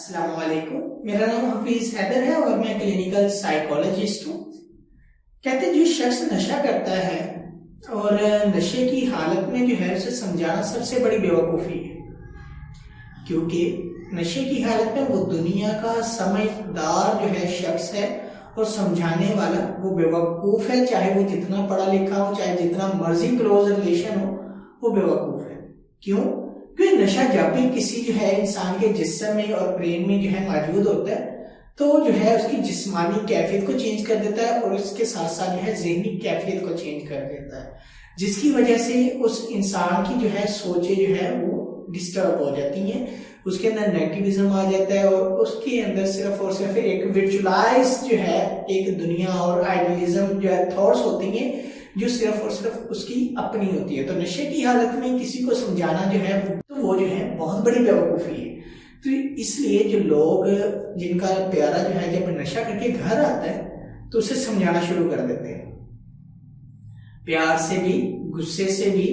अस्सलाम वालेकुम। मेरा नाम हफीज हैदर है और मैं क्लिनिकल साइकोलॉजिस्ट हूँ। कहते हैं जो शख्स नशा करता है और नशे की हालत में जो है उसे समझाना सबसे बड़ी बेवकूफ़ी है, क्योंकि नशे की हालत में वो दुनिया का समझदार जो है शख्स है और समझाने वाला वो बेवकूफ़ है, चाहे वो जितना पढ़ा लिखा हो, चाहे जितना मर्जी क्लोज रिलेशन हो, वो बेवकूफ़ है। क्यों? क्योंकि नशा जब भी किसी जो है इंसान के जिस्म में और ब्रेन में जो है मौजूद होता है तो जो है उसकी जिस्मानी कैफियत को चेंज कर देता है और उसके साथ साथ जो है ज़हनी कैफियत को चेंज कर देता है, जिसकी वजह से उस इंसान की जो है सोचें जो है वो डिस्टर्ब हो जाती हैं, उसके अंदर नेगेटिविज्म आ जाता है और उसके अंदर सिर्फ और सिर्फ एक विजुअलाइज जो है एक दुनिया और आइडियलिज्म जो है थॉट्स होती हैं जो सिर्फ और सिर्फ उसकी अपनी होती है। तो नशे की हालत में किसी को समझाना जो है तो वो जो है बहुत बड़ी बेवकूफ़ी है। तो इसलिए जो लोग जिनका प्यारा जो है जब नशा करके घर आता है तो उसे समझाना शुरू कर देते हैं, प्यार से भी, गुस्से से भी,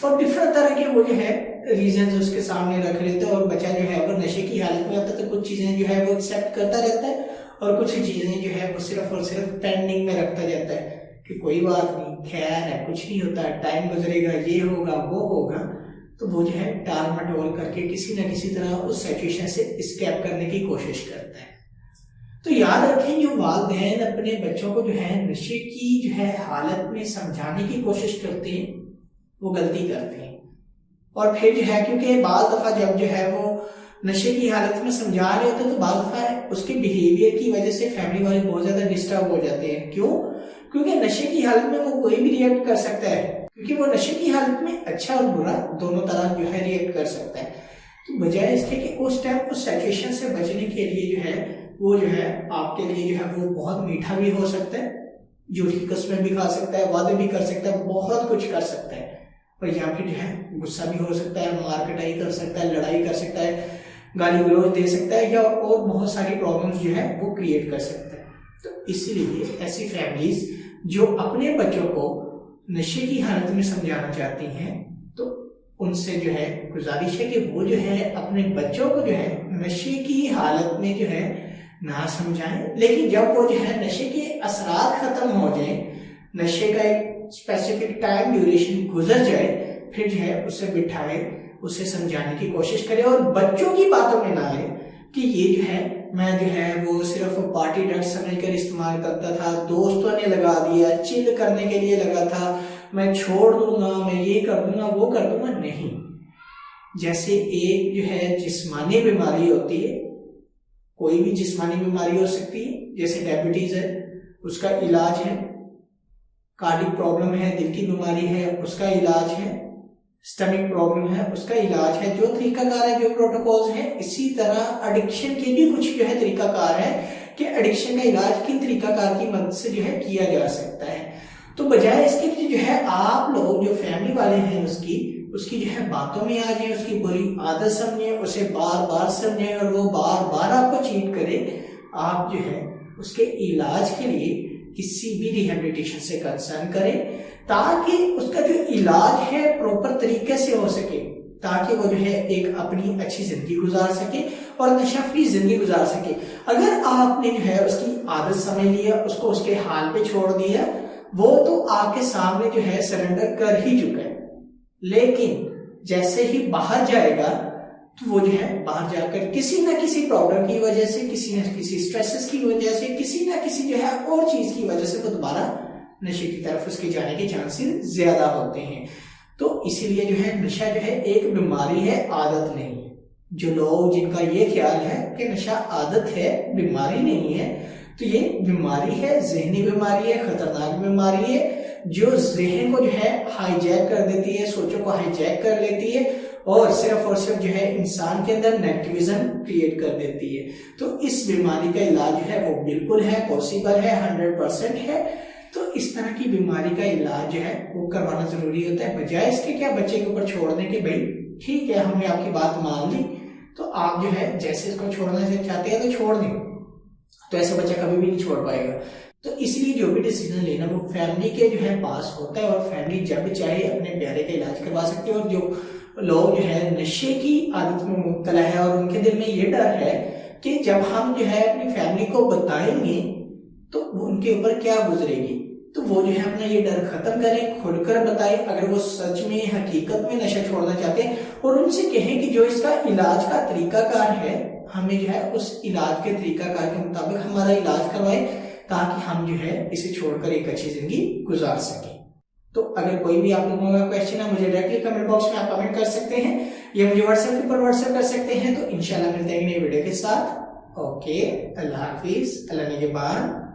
और डिफरेंट तरह के वो जो है रीजंस उसके सामने रख लेते हैं। और बच्चा जो है अगर नशे की हालत में होता है तो कुछ चीजें जो है वो एक्सेप्ट करता रहता है और कुछ चीजें जो है वो सिर्फ और सिर्फ पेंडिंग में रखता जाता है कि कोई बात नहीं, खैर है, कुछ नहीं होता, टाइम गुजरेगा, ये होगा वो होगा। तो वो जो है टाल मटोल करके किसी न किसी तरह उस सिचुएशन से एस्केप करने की कोशिश करता है। तो याद रखें, जो वालिदैन अपने बच्चों को जो है नशे की जो है हालत में समझाने की कोशिश करते हैं वो गलती करते हैं। और फिर जो है क्योंकि बाज़ दफ़ा जब जो है वो नशे की हालत में समझा रहे होते हैं तो बाज़ दफ़ा उसके बिहेवियर की वजह से फैमिली वाले बहुत ज़्यादा डिस्टर्ब हो जाते हैं। क्यों? क्योंकि नशे की हालत में वो कोई भी रिएक्ट कर सकता है, क्योंकि वो नशे की हालत में अच्छा और बुरा दोनों तरह जो है रिएक्ट कर सकता है। तो बजाय इसके कि उस टाइम उस सिचुएशन से बचने के लिए जो है वो जो है आपके लिए जो है वो बहुत मीठा भी हो सकता है, झूठी कस्में भी खा सकता है, वादे भी कर सकता है, बहुत कुछ कर सकता है, और या फिर जो है गुस्सा भी हो सकता है, मारकटाई कर सकता है, लड़ाई कर सकता है, गाली गलौज दे सकता है, या और बहुत सारी प्रॉब्लम्स जो है वो क्रिएट कर सकता है। तो इसलिए ऐसी फैमिलीज जो अपने बच्चों को नशे की हालत में समझाना चाहती हैं तो उनसे जो है गुजारिश है कि वो जो है अपने बच्चों को जो है नशे की हालत में जो है ना समझाएं, लेकिन जब वो जो है नशे के असरात खत्म हो जाए, नशे का एक स्पेसिफिक टाइम ड्यूरेशन गुजर जाए, फिर जो है उसे बिठाए, उसे समझाने की कोशिश करे और बच्चों की बातों में ना आए कि ये जो है मैं जो है वो सिर्फ पार्टी ड्रग्स समझकर इस्तेमाल करता था, दोस्तों ने लगा दिया, चिल करने के लिए लगा था, मैं छोड़ दूंगा, मैं ये कर दूंगा, वो कर दूंगा। नहीं, जैसे एक जो है जिस्मानी बीमारी होती है, कोई भी जिस्मानी बीमारी हो सकती है, जैसे डायबिटीज है उसका इलाज है, कार्डिक प्रॉब्लम है, दिल की बीमारी है उसका इलाज है, स्टमक प्रॉब्लम है उसका इलाज है, जो तरीकाकार है, जो प्रोटोकॉल्स हैं। इसी तरह एडिक्शन के भी कुछ जो है तरीकाकार है कि एडिक्शन का इलाज किन तरीकाकार की मदद से जो है किया जा सकता है। तो बजाय इसके कि जो है आप लोग जो फैमिली वाले हैं उसकी जो है बातों में आ जाए, उसकी बुरी आदत समझे, उसे बार बार समझे और वो बार बार आपको चीट करे, आप जो है उसके इलाज के लिए किसी भी रिहेबिलिटेशन से कंसर्न करें ताकि उसका जो इलाज है प्रॉपर तरीके से हो सके, ताकि वो जो है एक अपनी अच्छी जिंदगी गुजार सके और नशा फ्री जिंदगी गुजार सके। अगर आपने जो है उसकी आदत समझ लिया, उसको उसके हाल पे छोड़ दिया, वो तो आपके सामने जो है सरेंडर कर ही चुका है, लेकिन जैसे ही बाहर जाएगा तो वो जो है बाहर जाकर किसी ना किसी प्रॉब्लम की वजह से, किसी न किसी स्ट्रेसेस की वजह से, किसी ना किसी जो है और चीज की वजह से वो दोबारा नशे की तरफ उसके जाने के चांसेस ज्यादा होते हैं। तो इसीलिए जो है नशा जो है एक बीमारी है, आदत नहीं है। जो लोग जिनका ये ख्याल है कि नशा आदत है, बीमारी नहीं है, तो ये बीमारी है, ज़हनी बीमारी है, खतरनाक बीमारी है, जो ज़हन को जो है हाईजैक कर देती है, सोचों को हाईजैक कर लेती है और सिर्फ जो है इंसान के अंदर नेगेटिविज्म क्रिएट कर देती है। तो इस बीमारी का इलाज जो है वो बिल्कुल है, पॉसिबल है, 100% है। तो इस तरह की बीमारी का इलाज जो है वो करवाना जरूरी होता है, बजाय इसके क्या बच्चे के ऊपर छोड़ने के भाई ठीक है हमने आपकी बात मान ली तो आप जो है जैसे इसको छोड़ना चाहते हैं तो छोड़ दें, तो ऐसा बच्चा कभी भी नहीं छोड़ पाएगा। तो इसलिए जो भी डिसीजन लेना वो फैमिली के जो है पास होता है और फैमिली जब भी चाहे अपने प्यारे का इलाज करवा सकती है। और जो लोग जो है नशे की आदत में मुब्तला है और उनके दिल में ये डर है کہ جب ہم جو ہے اپنی فیملی کو بتائیں گے تو ان کے اوپر کیا گزرے گی، تو وہ جو ہے اپنا یہ ڈر ختم کریں، کھل کر بتائیں اگر وہ سچ میں حقیقت میں نشہ چھوڑنا چاہتے ہیں، اور ان سے کہیں کہ جو اس کا علاج کا طریقہ کار ہے ہمیں جو ہے اس علاج کے طریقہ کار کے مطابق ہمارا علاج کروائیں تاکہ ہم جو ہے اسے چھوڑ کر ایک اچھی زندگی گزار سکیں۔ تو اگر کوئی بھی آپ لوگوں کا کویشچن ہے مجھے ڈائریکٹلی کمنٹ باکس میں آپ کمنٹ کر سکتے ہیں یا مجھے واٹس ایپ کے اوپر واٹس ایپ کر سکتے ہیں۔ تو انشاءاللہ ملتے ہیں نئی ویڈیو کے ساتھ۔ اوکے، اللہ حافظ، اللہ نگہبان۔